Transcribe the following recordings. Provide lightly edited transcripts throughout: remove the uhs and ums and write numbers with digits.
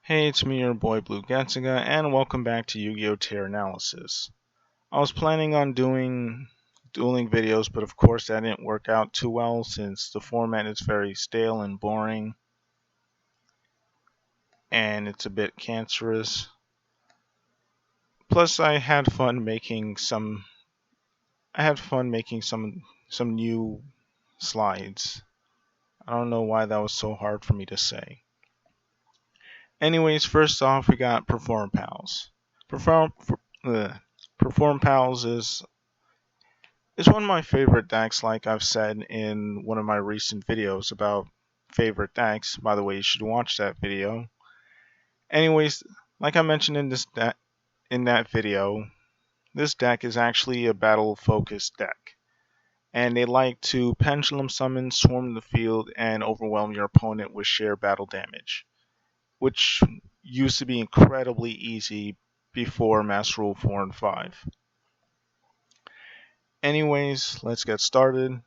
Hey, it's me, your boy Blue Gatsuga, and welcome back to Yu-Gi-Oh! Tier Analysis. I was planning on doing dueling videos, but of course that didn't work out too well since the format is very stale and boring, and it's a bit cancerous. Plus, I had fun making some new slides. I don't know why that was so hard for me to say. Anyways, first off, we got Performapals. Perform, uh, Performapals is one of my favorite decks, like I've said in one of my recent videos about favorite decks. By the way, you should watch that video. Anyways, like I mentioned in that video, this deck is actually a battle focused deck. And they like to pendulum summon, swarm the field, and overwhelm your opponent with sheer battle damage, which used to be incredibly easy before Master Rule 4 and 5. Anyways, let's get started.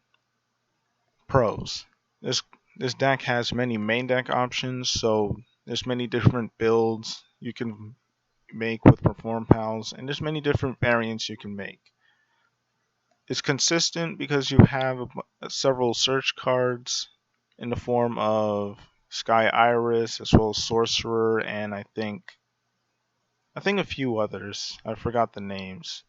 Pros. This this deck has many main deck options, so there's many different builds you can make with Perform Pals, and there's many different variants you can make. It's consistent because you have several search cards in the form of Sky Iris as well as Sorcerer, and I think a few others. I forgot the names.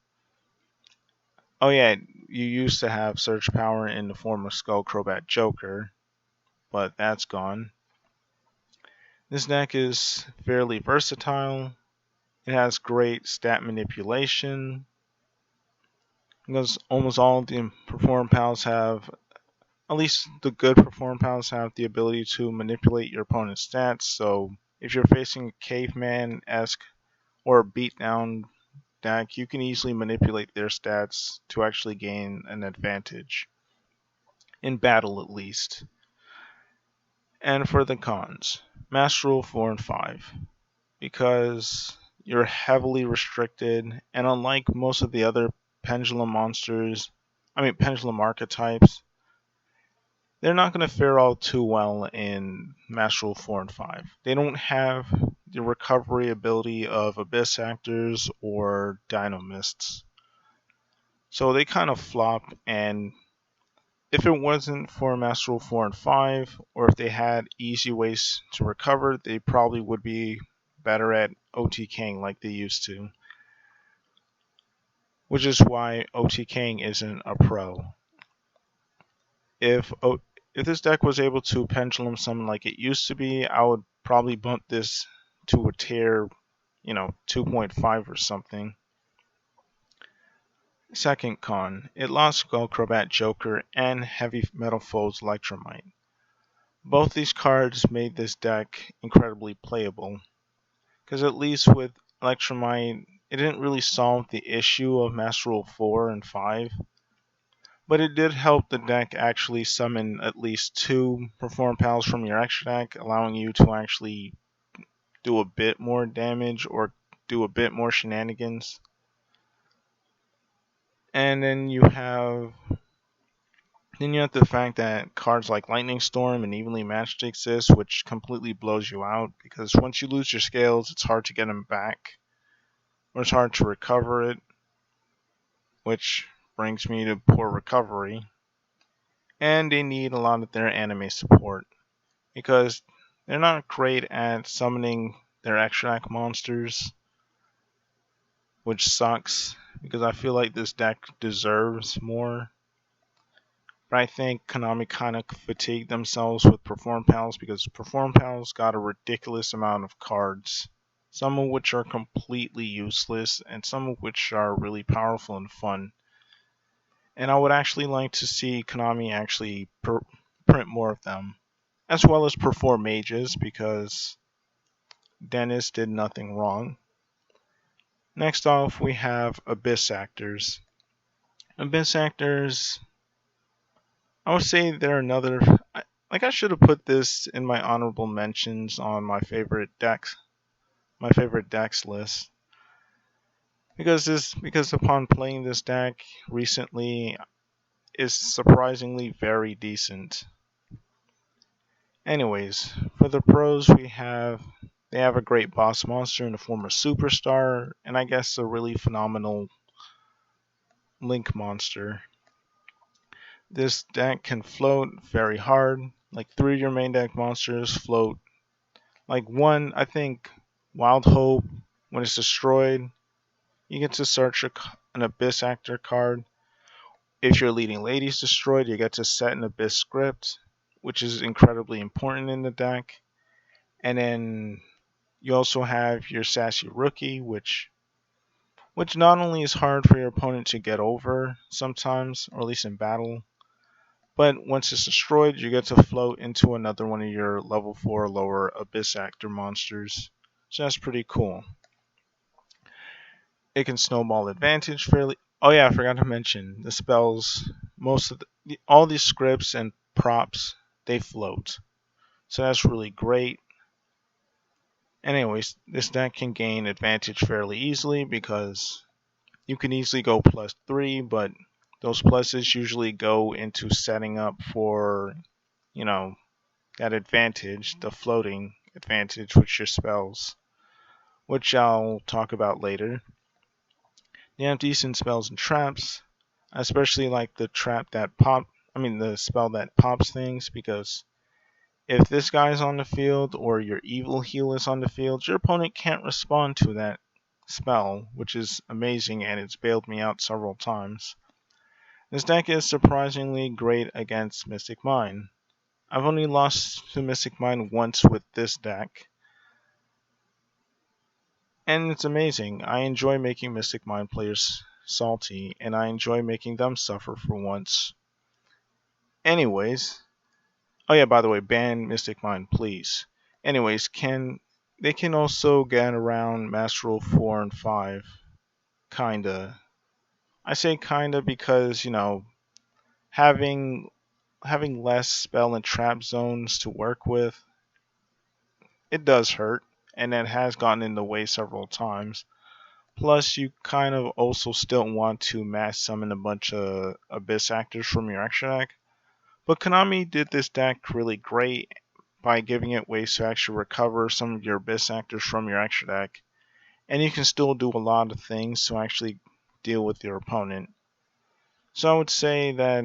Oh yeah, you used to have search power in the form of Skull Crobat Joker, but that's gone. This deck is fairly versatile. It has great stat manipulation because almost all of the Perform Pals have, at least the good Perform Pals have the ability to manipulate your opponent's stats. So if you're facing a caveman esque or a beatdown deck, you can easily manipulate their stats to actually gain an advantage, in battle at least. And for the cons, Master Rule 4 and 5. Because you're heavily restricted, and unlike most of the other pendulum archetypes, they're not going to fare all too well in Master Rule 4 and 5. They don't have the recovery ability of Abyss Actors or Dynamists. So they kind of flop, and if it wasn't for Master Rule 4 and 5, or if they had easy ways to recover, they probably would be better at OTKing like they used to. Which is why OTKing isn't a pro. If this deck was able to pendulum summon like it used to be, I would probably bump this to a tier, 2.5 or something. Second con, it lost Skull Crobat Joker and Heavy Metal Foes Electromite. Both these cards made this deck incredibly playable, because at least with Electromite, it didn't really solve the issue of Master Rule 4 and 5, but it did help the deck actually summon at least 2 Perform Pals from your extra deck, allowing you to actually do a bit more damage or do a bit more shenanigans. And then you have the fact that cards like Lightning Storm and Evenly Matched exist, which completely blows you out because once you lose your scales, it's hard to get them back, or it's hard to recover it, which brings me to poor recovery. And they need a lot of their anime support because they're not great at summoning their extract monsters, which sucks because I feel like this deck deserves more. But I think Konami kind of fatigued themselves with Perform Pals because Perform Pals got a ridiculous amount of cards, some of which are completely useless and some of which are really powerful and fun. And I would actually like to see Konami actually print more of them, as well as Perform Mages because Dennis did nothing wrong. Next off, we have Abyss Actors. Abyss Actors, I would say they're another. I should have put this in my honorable mentions on my favorite decks list, because upon playing this deck recently, is surprisingly very decent. Anyways, for the pros, They have a great boss monster in the form of Superstar, and I guess a really phenomenal Link monster. This deck can float very hard. Like three of your main deck monsters float. Like one, I think, Wild Hope, when it's destroyed, you get to search an Abyss Actor card. If your leading lady is destroyed, you get to set an Abyss script, which is incredibly important in the deck. And then you also have your Sassy Rookie, which not only is hard for your opponent to get over sometimes, or at least in battle, but once it's destroyed, you get to float into another one of your level 4 or lower Abyss Actor monsters. So that's pretty cool. It can snowball advantage fairly. Oh yeah, I forgot to mention the spells. Most of all these scripts and props they float, so that's really great. Anyways, this deck can gain advantage fairly easily because you can easily go +3, but those pluses usually go into setting up for, you know, that advantage, the floating advantage with your spells, which I'll talk about later. You have decent spells and traps, especially like the trap that the spell that pops things, because if this guy's on the field or your evil heal is on the field, your opponent can't respond to that spell, which is amazing and it's bailed me out several times. This deck is surprisingly great against Mystic Mine. I've only lost to Mystic Mine once with this deck, and it's amazing. I enjoy making Mystic Mine players salty, and I enjoy making them suffer for once. Anyways, oh yeah, by the way, ban Mystic Mine, please. Anyways, they can also get around Master Rule 4 and 5, kinda. I say kinda because, having having less spell and trap zones to work with, it does hurt, and it has gotten in the way several times. Plus, you kind of also still want to mass summon a bunch of Abyss Actors from your extra deck. But Konami did this deck really great by giving it ways to actually recover some of your Abyss Actors from your extra deck. And you can still do a lot of things to actually deal with your opponent. So I would say that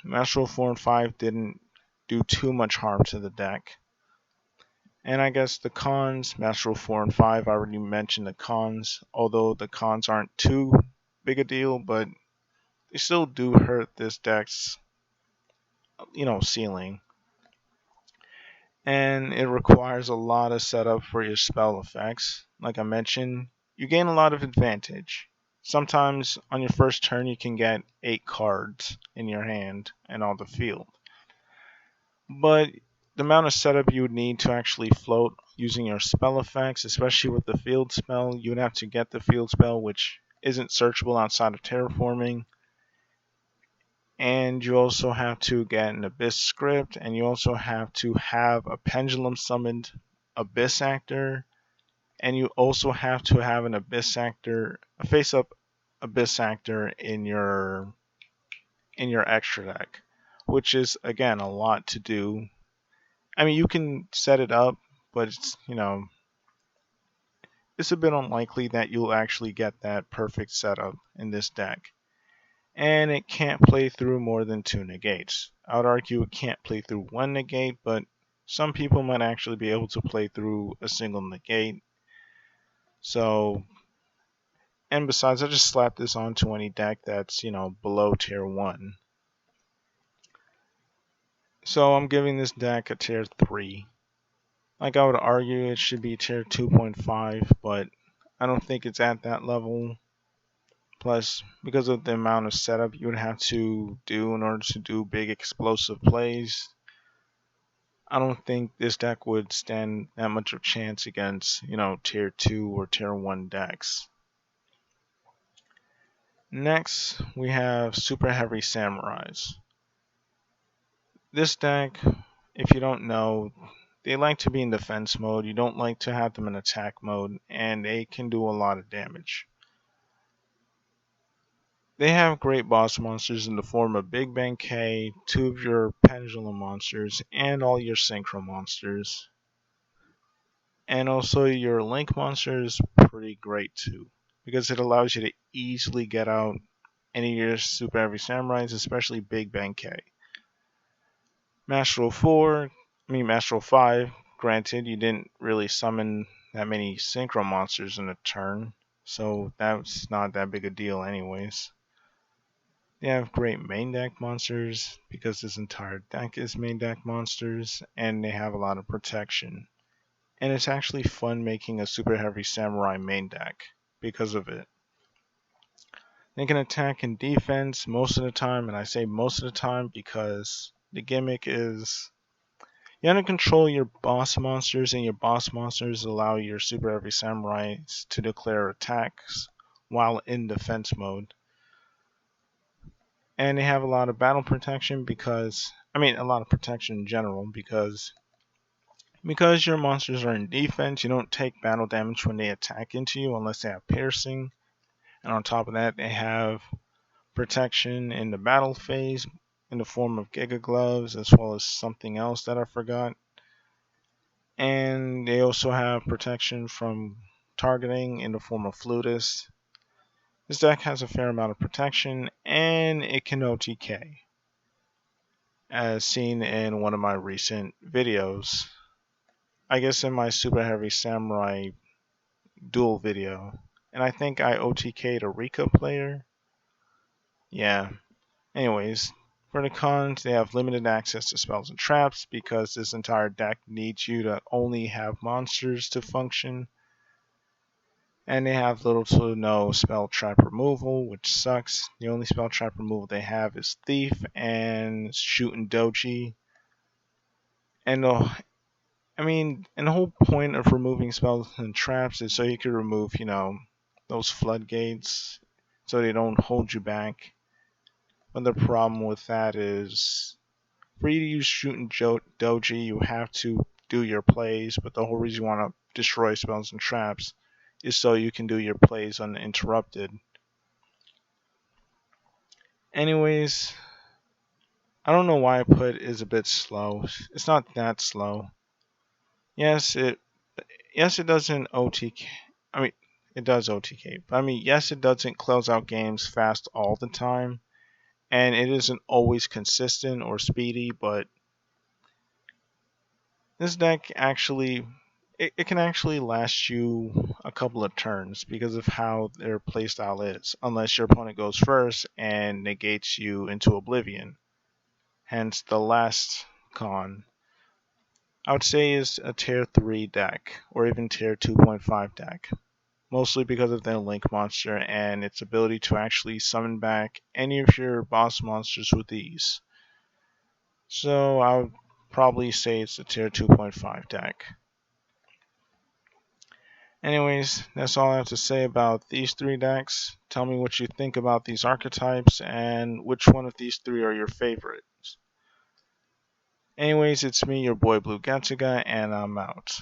Master Rule 4 and 5 didn't do too much harm to the deck. And I guess the cons, Master Rule 4 and 5, I already mentioned the cons, although the cons aren't too big a deal, but they still do hurt this deck's, ceiling. And it requires a lot of setup for your spell effects. Like I mentioned, you gain a lot of advantage. Sometimes on your first turn, you can get 8 cards in your hand and on the field. But the amount of setup you would need to actually float using your spell effects, especially with the field spell, you would have to get the field spell, which isn't searchable outside of terraforming. And you also have to get an Abyss script, and you also have to have a Pendulum summoned Abyss Actor, and you also have to have an Abyss Actor, a face-up Abyss Actor in your extra deck, which is again a lot to do. I mean, you can set it up, but it's a bit unlikely that you'll actually get that perfect setup in this deck. And it can't play through more than 2 negates. I would argue it can't play through 1 negate, but some people might actually be able to play through a single negate. So, and besides, I just slapped this onto any deck that's, below tier 1. So I'm giving this deck a tier 3. Like I would argue it should be tier 2.5, but I don't think it's at that level. Plus, because of the amount of setup you would have to do in order to do big explosive plays, I don't think this deck would stand that much of a chance against, tier 2 or tier 1 decks. Next, we have Superheavy Samurais. This deck, if you don't know, they like to be in defense mode. You don't like to have them in attack mode, and they can do a lot of damage. They have great boss monsters in the form of Big Bang K, 2 of your Pendulum monsters, and all your Synchro monsters. And also your Link monster is pretty great too, because it allows you to easily get out any of your Super Heavy Samurais, especially Big Bang K. Master 4, Master 5, granted, you didn't really summon that many Synchro monsters in a turn, so that's not that big a deal, anyways. They have great main deck monsters because this entire deck is main deck monsters, and they have a lot of protection. And it's actually fun making a Super Heavy Samurai main deck because of it. They can attack and defense most of the time, and I say most of the time because the gimmick is you have to control your boss monsters, and your boss monsters allow your Super Heavy Samurais to declare attacks while in defense mode. And they have a lot of battle protection a lot of protection in general because your monsters are in defense, you don't take battle damage when they attack into you unless they have piercing. And on top of that, they have protection in the battle phase in the form of Giga Gloves as well as something else that I forgot. And they also have protection from targeting in the form of Flutist. This deck has a fair amount of protection and it can OTK, as seen in one of my recent videos. I guess in my Super Heavy Samurai duel video. And I think I OTK'd a Rika player. Yeah. Anyways, for the cons, they have limited access to spells and traps because this entire deck needs you to only have monsters to function. And they have little to no spell trap removal, which sucks. The only spell trap removal they have is Thief and Shooting Doji. And and the whole point of removing spells and traps is so you can remove, those floodgates so they don't hold you back. But the problem with that is for you to use Shooting Doji, you have to do your plays, but the whole reason you want to destroy spells and traps is so you can do your plays uninterrupted. Anyways, I don't know why I put is a bit slow. It's not that slow. Yes, it doesn't OTK. I mean, it does OTK. But yes, it doesn't close out games fast all the time, and it isn't always consistent or speedy, but this deck actually it can actually last you a couple of turns because of how their playstyle is, unless your opponent goes first and negates you into oblivion. Hence the last con. I would say is a tier 3 deck, or even tier 2.5 deck. Mostly because of their Link monster and its ability to actually summon back any of your boss monsters with ease. So I would probably say it's a tier 2.5 deck. Anyways, that's all I have to say about these three decks. Tell me what you think about these archetypes and which one of these three are your favorites. Anyways, it's me, your boy Blue Gatsuga, and I'm out.